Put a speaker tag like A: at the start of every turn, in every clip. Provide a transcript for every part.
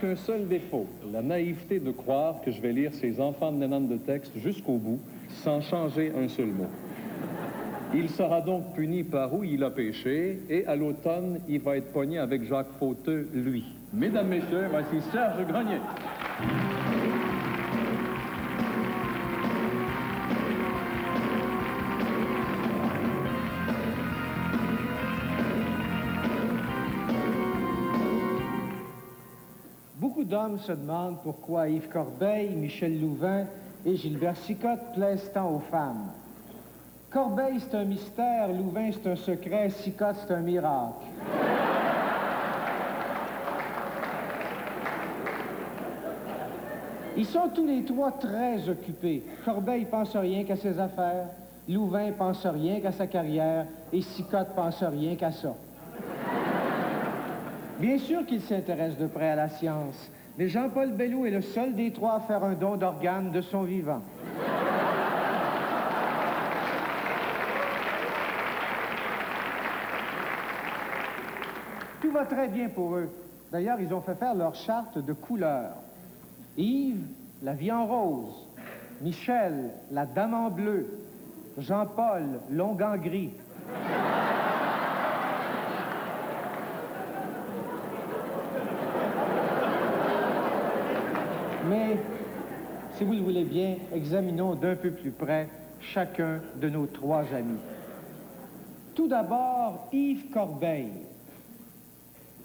A: qu'un seul défaut, la naïveté de croire que je vais lire ces enfants de nénane de texte jusqu'au bout, sans changer un seul mot. Il sera donc puni par où il a péché, et à l'automne, il va être pogné avec Jacques Fauteux, lui. Mesdames, Messieurs, voici Serge Grenier.
B: Beaucoup d'hommes se demandent pourquoi Yves Corbeil, Michel Louvain et Gilbert Sicotte plaisent tant aux femmes. Corbeil, c'est un mystère, Louvain, c'est un secret, Sicotte, c'est un miracle. Ils sont tous les trois très occupés. Corbeil pense rien qu'à ses affaires, Louvain pense rien qu'à sa carrière, et Sicotte pense rien qu'à ça. Bien sûr qu'il s'intéresse de près à la science, mais Jean-Paul Belleau est le seul des trois à faire un don d'organes de son vivant. Tout va très bien pour eux. D'ailleurs, ils ont fait faire leur charte de couleurs. Yves, la vie en rose. Michel, la dame en bleu. Jean-Paul, l'ongle en gris. Mais, si vous le voulez bien, examinons d'un peu plus près chacun de nos trois amis. Tout d'abord, Yves Corbeil.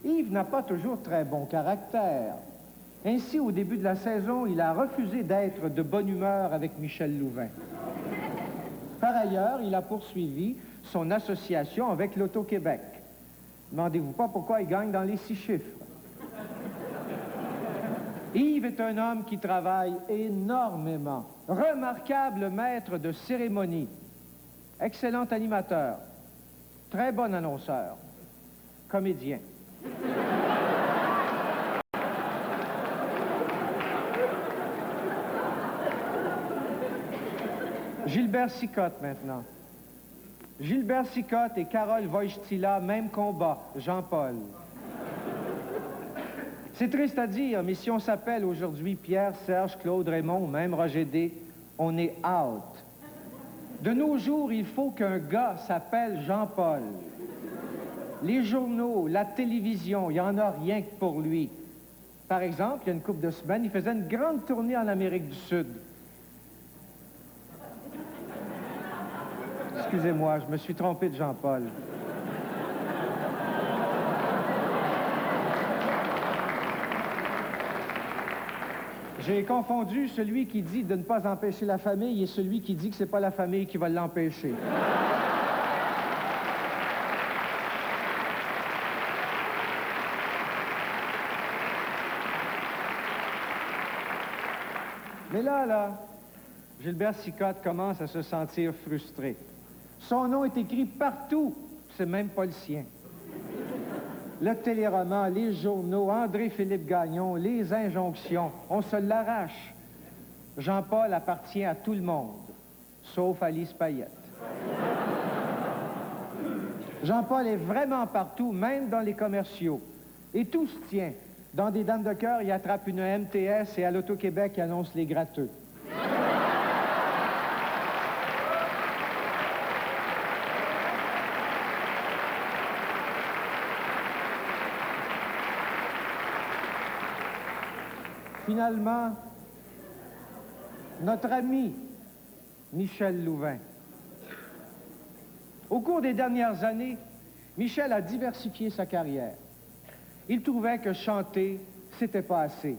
B: Yves n'a pas toujours très bon caractère. Ainsi, au début de la saison, il a refusé d'être de bonne humeur avec Michel Louvain. Par ailleurs, il a poursuivi son association avec l'Auto-Québec. Demandez-vous pas pourquoi il gagne dans les 6 chiffres. Yves est un homme qui travaille énormément. Remarquable maître de cérémonie. Excellent animateur. Très bon annonceur. Comédien. Gilbert Sicotte, maintenant. Gilbert Sicotte et Carole Wojtyla, même combat, Jean-Paul. C'est triste à dire, mais si on s'appelle aujourd'hui Pierre, Serge, Claude, Raymond, ou même Roger D., on est out. De nos jours, il faut qu'un gars s'appelle Jean-Paul. Les journaux, la télévision, il n'y en a rien que pour lui. Par exemple, il y a une couple de semaines, il faisait une grande tournée en Amérique du Sud. Excusez-moi, je me suis trompé de Jean-Paul. J'ai confondu celui qui dit de ne pas empêcher la famille et celui qui dit que c'est pas la famille qui va l'empêcher. Mais là, Gilbert Sicotte commence à se sentir frustré. Son nom est écrit partout, c'est même pas le sien. Le téléroman, les journaux, André-Philippe Gagnon, les injonctions, on se l'arrache. Jean-Paul appartient à tout le monde, sauf Alice Payette. Jean-Paul est vraiment partout, même dans les commerciaux. Et tout se tient. Dans des dames de cœur, il attrape une MTS et à l'Auto-Québec, il annonce les gratteux. Finalement, notre ami Michel Louvain. Au cours des dernières années, Michel a diversifié sa carrière. Il trouvait que chanter, c'était pas assez.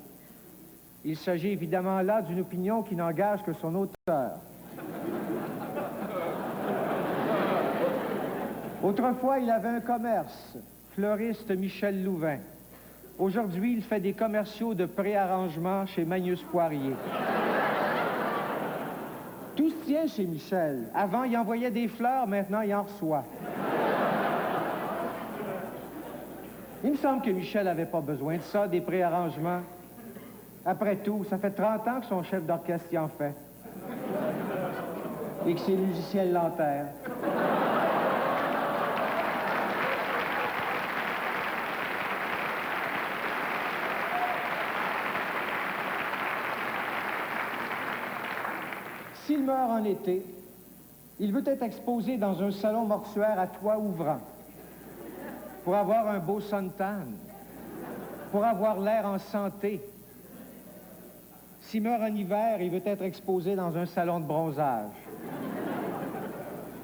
B: Il s'agit évidemment là d'une opinion qui n'engage que son auteur. Autrefois, il avait un commerce, fleuriste Michel Louvain. Aujourd'hui, il fait des commerciaux de préarrangement chez Magnus Poirier. Tout se tient chez Michel. Avant, il envoyait des fleurs, maintenant, il en reçoit. Il me semble que Michel n'avait pas besoin de ça, des préarrangements. Après tout, ça fait 30 ans que son chef d'orchestre y en fait. Et que ses musiciens l'enterrent. S'il meurt en été, il veut être exposé dans un salon mortuaire à toit ouvrant pour avoir un beau suntan, pour avoir l'air en santé. S'il meurt en hiver, il veut être exposé dans un salon de bronzage.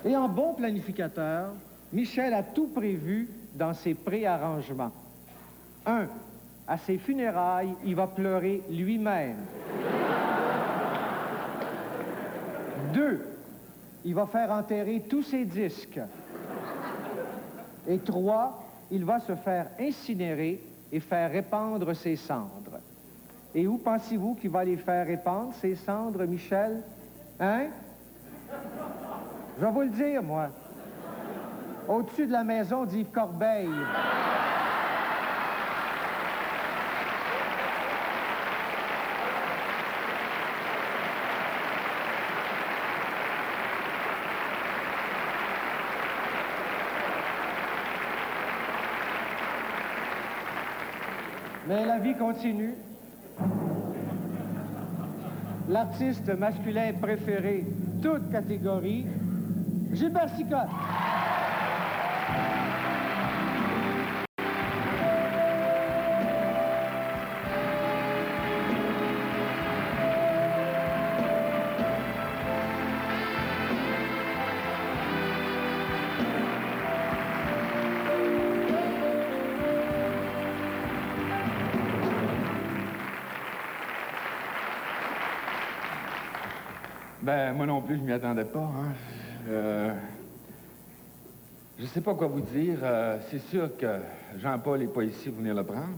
B: Et en bon planificateur, Michel a tout prévu dans ses préarrangements. 1. À ses funérailles, il va pleurer lui-même. 2. Il va faire enterrer tous ses disques. Et 3. Il va se faire incinérer et faire répandre ses cendres. Et où pensez-vous qu'il va les faire répandre, ces cendres, Michel? Hein? Je vais vous le dire, moi. Au-dessus de la maison d'Yves Corbeil. Mais la vie continue. L'artiste masculin préféré, toute catégorie, Gilbert Sicotte.
C: Ben, moi non plus, je m'y attendais pas. Hein. Je sais pas quoi vous dire. C'est sûr que Jean-Paul n'est pas ici pour venir le prendre.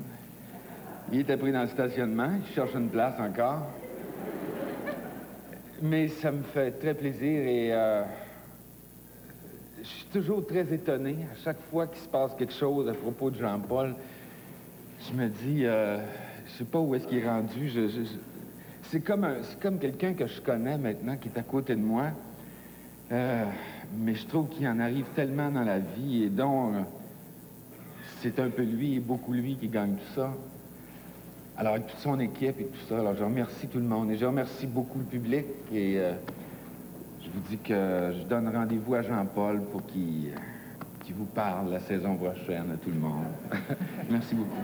C: Il était pris dans le stationnement. Il cherche une place encore. Mais ça me fait très plaisir et je suis toujours très étonné. À chaque fois qu'il se passe quelque chose à propos de Jean-Paul, je me dis, je sais pas où est-ce qu'il est rendu. C'est comme quelqu'un que je connais maintenant, qui est à côté de moi. Mais je trouve qu'il en arrive tellement dans la vie, et donc, c'est un peu lui et beaucoup lui qui gagne tout ça. Alors, avec toute son équipe et tout ça, alors je remercie tout le monde, et je remercie beaucoup le public, et je vous dis que je donne rendez-vous à Jean-Paul pour qu'il vous parle la saison prochaine à tout le monde. Merci beaucoup.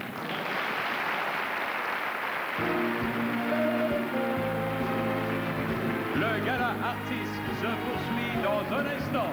D: Le gala artiste se poursuit dans un instant.